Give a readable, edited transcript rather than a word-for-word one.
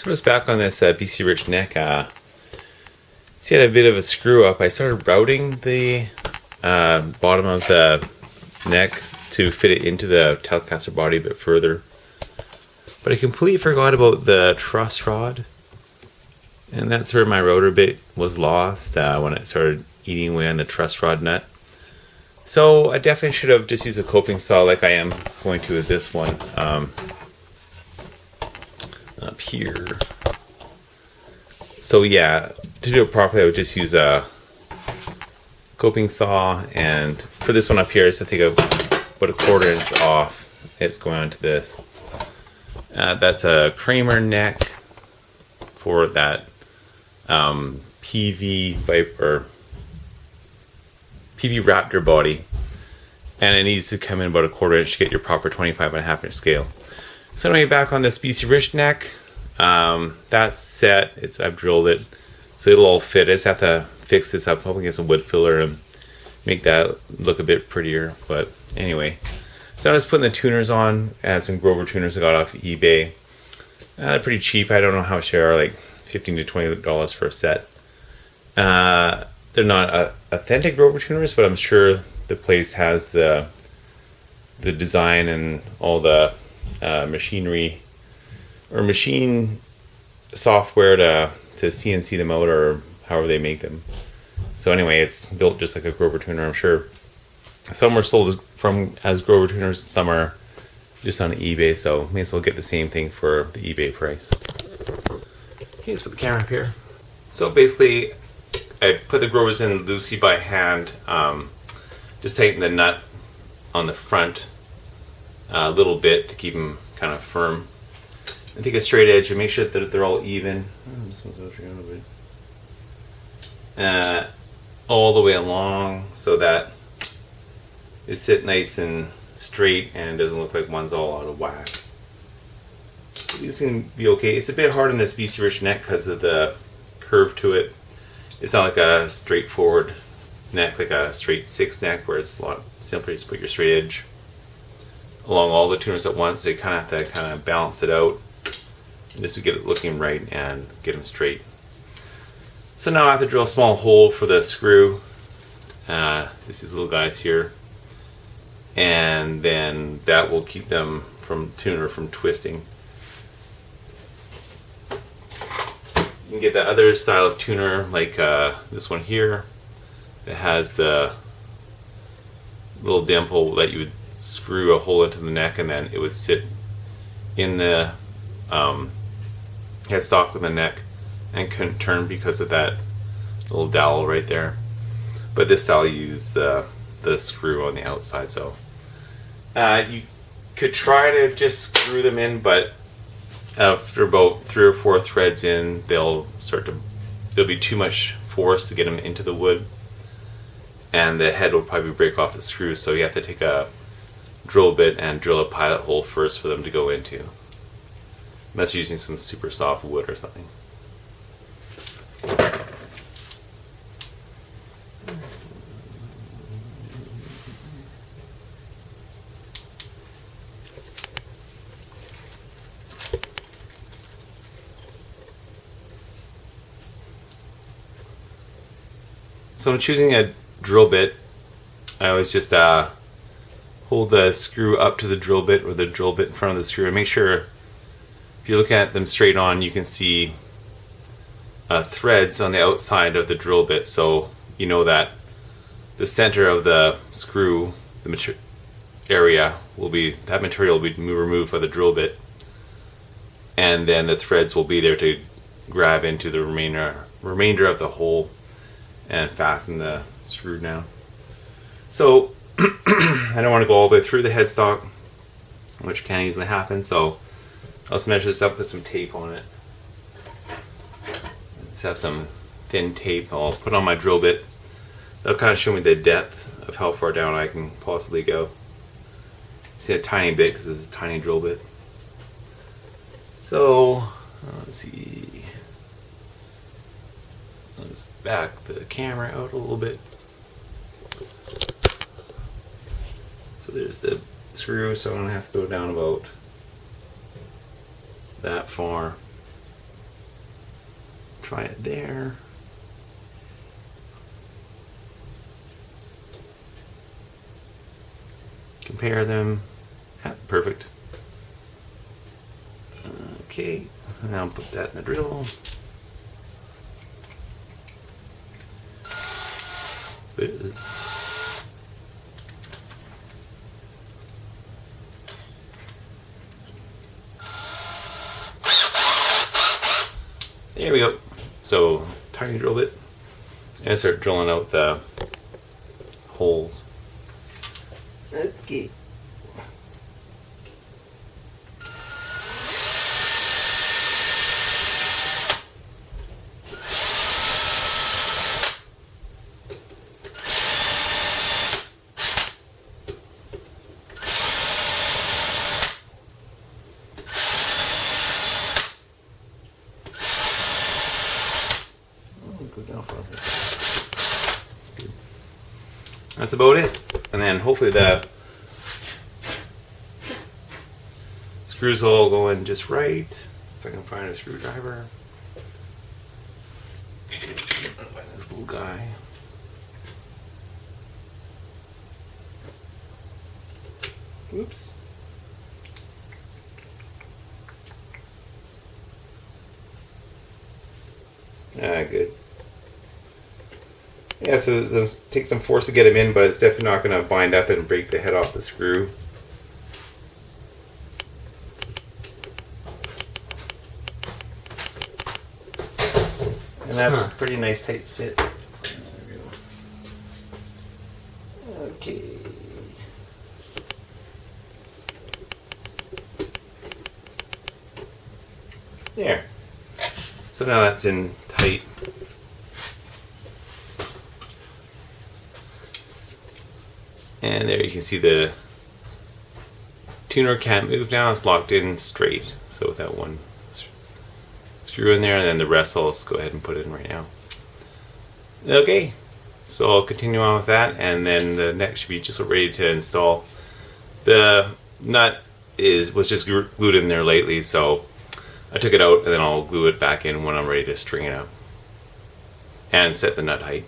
So just back on this BC Rich neck. See, I had a bit of a screw up. I started routing the bottom of the neck to fit it into the Telecaster body a bit further. But I completely forgot about the truss rod. And that's where my rotor bit was lost when it started eating away on the truss rod nut. So I definitely should have just used a coping saw like I am going to with this one. Up here. So yeah, to do it properly I would just use a coping saw, and for this one up here I just take about a 1/4 inch off. It's going onto this. That's a Kramer neck for that PV Viper, PV Raptor body, and it needs to come in about a 1/4 inch to get your proper 25.5 inch scale. So anyway, back on this BC Rich neck, that's set. I've drilled it, so it'll all fit. I just have to fix this up, hoping it's a wood filler and make that look a bit prettier. But anyway, so I'm just putting the tuners on. I had some Grover tuners I got off eBay. They're pretty cheap. I don't know how much they are, like $15 to $20 for a set. They're not authentic Grover tuners, but I'm sure the place has the design and all the machinery or machine software to CNC them out, or however they make them. So anyway, it's built just like a Grover tuner, I'm sure. Some are sold as Grover tuners, some are just on eBay, so may as well get the same thing for the eBay price. Okay, let's put the camera up here. So basically, I put the Grovers in loosely by hand. Just tighten the nut on the front a little bit to keep them kind of firm. And take a straight edge and make sure that they're all even. This one's actually a little bit. All the way along so that it sit nice and straight and doesn't look like one's all out of whack. These can be okay. It's a bit hard on this BC Rich neck because of the curve to it. It's not like a straightforward neck, like a straight 6 neck, where it's a lot simpler. Just put your straight edge along all the tuners at once. So you kind of have to kind of balance it out just to get it looking right and get them straight. So now I have to drill a small hole for the screw. Just these little guys here, and then that will keep them tuner from twisting. You can get the other style of tuner, like this one here, that has the little dimple that you would screw a hole into the neck, and then it would sit in the headstock with the neck and couldn't turn because of that little dowel right there. But this style you use the screw on the outside. So you could try to just screw them in, but after about 3 or 4 threads in, there'll be too much force to get them into the wood, and the head will probably break off the screws. So you have to take a drill bit and drill a pilot hole first for them to go into. And that's using some super soft wood or something. So I'm choosing a drill bit. I always just hold the screw up to the drill bit, or the drill bit in front of the screw, and make sure if you look at them straight on, you can see threads on the outside of the drill bit, so you know that the center of the screw, the material will be removed by the drill bit, and then the threads will be there to grab into the remainder of the hole and fasten the screw down. So I don't want to go all the way through the headstock, which can easily happen, so I'll just measure this up with some tape on it. Just have some thin tape I'll put on my drill bit. That'll kind of show me the depth of how far down I can possibly go. See a tiny bit because it's a tiny drill bit. So let's see. Let's back the camera out a little bit. So there's the screw, so I'm going to have to go down about that far. try it there. Compare them. Yeah, perfect. Okay, now put that in the drill. There we go. So tiny drill bit and start drilling out the holes. Okay. Go down for a bit. That's about it. And then hopefully the screws all go in just right. If I can find a screwdriver. Find this little guy. Whoops. Good. Yeah, so it takes some force to get them in, but it's definitely not going to bind up and break the head off the screw. And that's a pretty nice tight fit. Okay. There. So now that's in tight. And there you can see the tuner can't move now. It's locked in straight. So with that one screw in there, and then the rest I'll just go ahead and put in right now. Okay, so I'll continue on with that, and then the next should be just ready to install. The nut was just glued in there lately, so I took it out and then I'll glue it back in when I'm ready to string it up and set the nut height.